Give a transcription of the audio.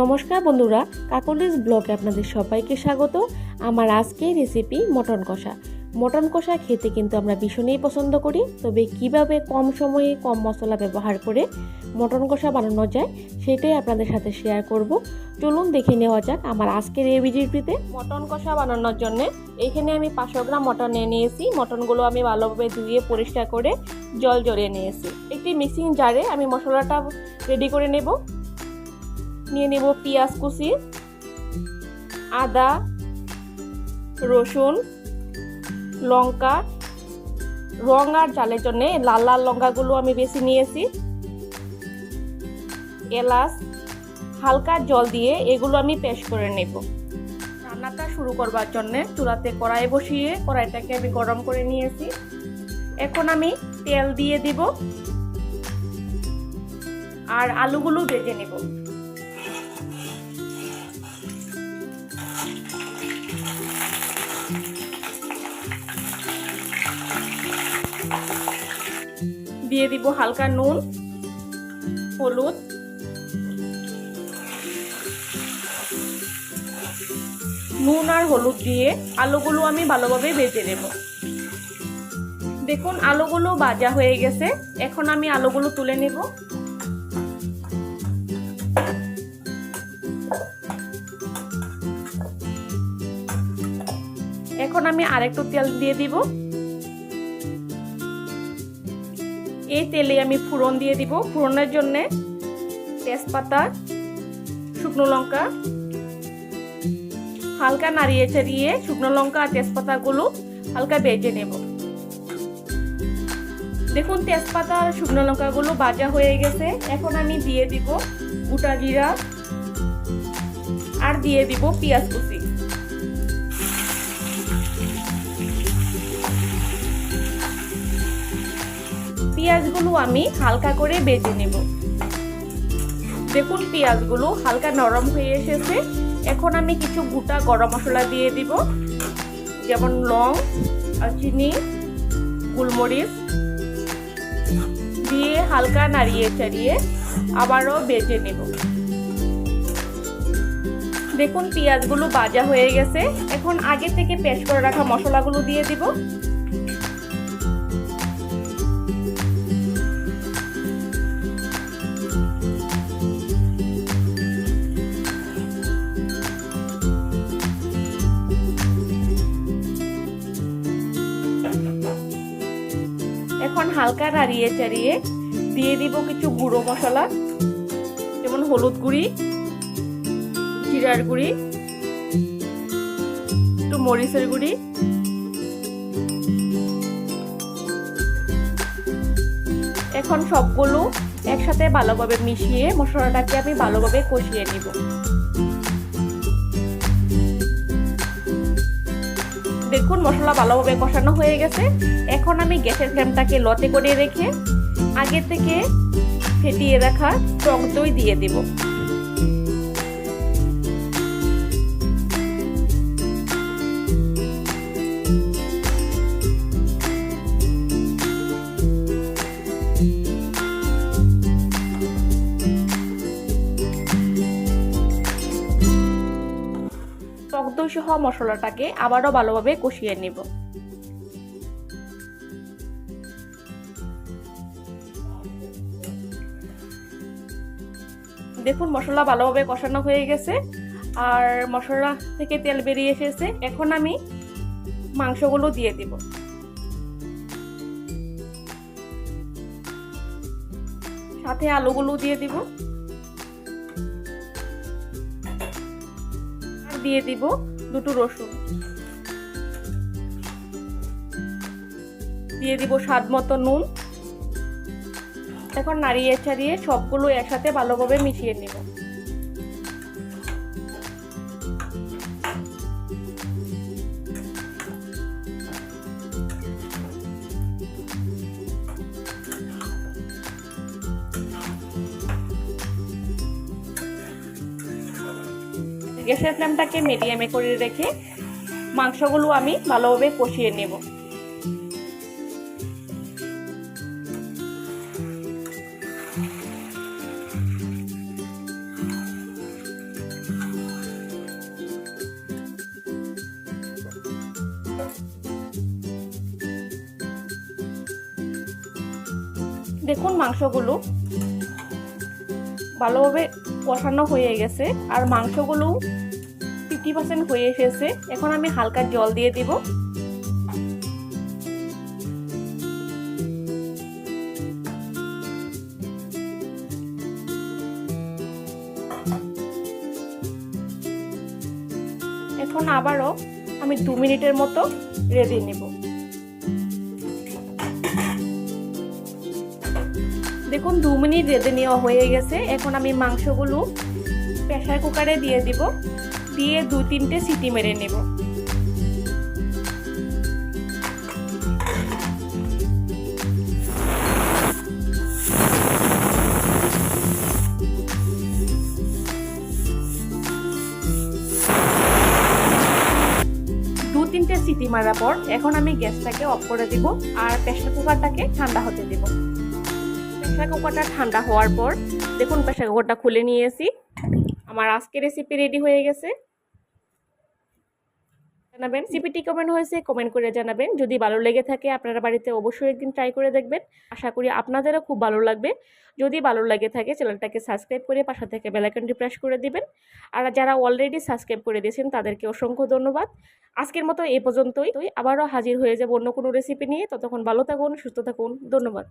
নমস্কার বন্ধুরা, কাকলিস ব্লগে আপনাদের সবাইকে স্বাগত। আমার আজকের রেসিপি মটন কষা। মটন কষা খেতে কিন্তু আমরা ভীষণই পছন্দ করি, তবে কিভাবে কম সময়ে কম মশলা ব্যবহার করে মটন কষা বানানো যায় সেটাই আপনাদের সাথে শেয়ার করব। চলুন দেখে নেওয়া যাক আমার আজকের এই ভিডিওটিতে। মটন কষা বানানোর জন্য এখানে আমি 500 গ্রাম মটন নিয়ে নিয়েছি। মটনগুলো আমি ভালোভাবে ধুয়ে পরিষ্কার করে জল ঝরিয়ে নিয়েছি। একটি মিক্সিং জারে আমি মশলাটা রেডি করে নেব। নিয়ে নেব পেঁয়াজ কুচি, আদা, রসুন, লঙ্কা, রং আর ঝালের জন্য লাল লাল লঙ্কাগুলো আমি বেশি নিয়েছি, এলাচ, হালকা জল দিয়ে এগুলো আমি পেস্ট করে নেব। রান্নাটা শুরু করবার জন্য চুলাতে কড়াই বসিয়ে কড়াইটাকে আমি গরম করে নিয়েছি। এখন আমি তেল দিয়ে দিব আর আলুগুলো ভেজে নেব। দিয়ে দিব হালকা নুন, হলুদ, নুন আর হলুদ দিয়ে আলুগুলো আমি ভালোভাবে ভেজে নেব। দেখুন আলুগুলো ভাজা হয়ে গেছে। এখন আমি আলুগুলো তুলে নেব। এখন আমি আরেকটু তেল দিয়ে দিব। এই তেলে আমি ফোড়ন দিয়ে দিব। ফোড়নের জন্য তেজপাতা, শুকনো লঙ্কা, হালকা নাড়িয়ে চাড়িয়ে শুকনো লঙ্কা আর তেজপাতাগুলো হালকা ভেজে নেব। দেখুন তেজপাতা আর শুকনো লঙ্কাগুলো ভাজা হয়ে গেছে। এখন আমি দিয়ে দিব গোটা জিরা আর দিয়ে দিব পেঁয়াজ কুচি। পেঁয়াজগুলো আমি হালকা করে ভেজে নেব। দেখুন পেঁয়াজগুলো হালকা নরম হয়ে এসেছে। এখন আমি কিছু গোটা গরম মশলা দিয়ে দিব, যেমন লং, চিনি, গোলমরিচ দিয়ে হালকা নাড়িয়ে চাড়িয়ে আবারও ভেজে নেব। দেখুন পেঁয়াজগুলো ভাজা হয়ে গেছে। এখন আগে থেকে পেস্ট করে রাখা মশলাগুলো দিয়ে দিব। এখন হালকা নাড়িয়ে চাড়িয়ে দিয়ে দিব কিছু গুঁড়ো মশলা, যেমন হলুদ গুঁড়ি, জিরার গুঁড়ি, একটু মরিচের গুঁড়ি, এখন সবগুলো একসাথে ভালোভাবে মিশিয়ে মশলাটাকে আমি ভালোভাবে কষিয়ে নিব। দেখুন মশলা ভালোভাবে কষানো হয়ে গেছে। এখন আমি গ্যাসের ফ্লেমটাকে লতে করে রেখে আগে থেকে ফেটিয়ে রাখা টক দই দিয়ে দেব। টক দই সহ মশলাটাকে আবারও ভালোভাবে কষিয়ে নেব। দেখুন মশলা ভালোভাবে কষানো হয়ে গেছে আর মশলা থেকে তেল বেরিয়ে এসেছে। এখন আমি মাংসগুলো দিয়ে দিব। সাথে আলুগুলো দিয়ে দিব আর দিয়ে দিব দুটো রসুন, দিয়ে দিব স্বাদ মতো নুন। এখন নাড়িয়ে চাড়িয়ে সবগুলো একসাথে ভালোভাবে মিশিয়ে নিব। গ্যাসের ফ্লেমটাকে মিডিয়ামে করে রেখে মাংসগুলো আমি ভালোভাবে কষিয়ে নেব। দেখুন মাংসগুলো ভালোভাবে কষানো হয়ে গেছে আর মাংসগুলো 50% হয়ে এসেছে। এখন আমি হালকা জল দিয়ে দিব। এখন আবারও আমি 2 মিনিটের মতো রেঁধে নেব। দেখুন 2 মিনিট রেঁধে নেওয়া হয়ে গেছে। এখন আমি মাংসগুলো প্রেসার কুকারে দিয়ে দিব, দিয়ে 2-3টে সিটি মেরে নেব। তিনটে সিটি মারার পর এখন আমি গ্যাসটাকে অফ করে দিব আর প্রেসার কুকারটাকে ঠান্ডা হতে দেব। প্রেসার কুকারটা ঠান্ডা হওয়ার পর দেখুন প্রেসার কুকারটা খুলে নিয়েছি। আমার আজকের রেসিপি রেডি হয়ে গেছে। জানাবেন রেসিপিটি কেমন হয়েছে, কমেন্ট করে জানাবেন। যদি ভালো লেগে থাকে আপনারা বাড়িতে অবশ্যই একদিন ট্রাই করে দেখবেন। আশা করি আপনাদেরও খুব ভালো লাগবে। যদি ভালো লাগে থাকে চ্যানেলটাকে সাবস্ক্রাইব করে পাশে থেকে বেল আইকনটি প্রেস করে দিবেন। আর যারা অলরেডি সাবস্ক্রাইব করে দিয়েছেন তাদেরকে অসংখ্য ধন্যবাদ। আজকের মতো এই পর্যন্তই। আবারও হাজির হয়ে যাব অন্য কোনো রেসিপি নিয়ে। ততক্ষণ ভালো থাকুন, সুস্থ থাকুন। ধন্যবাদ।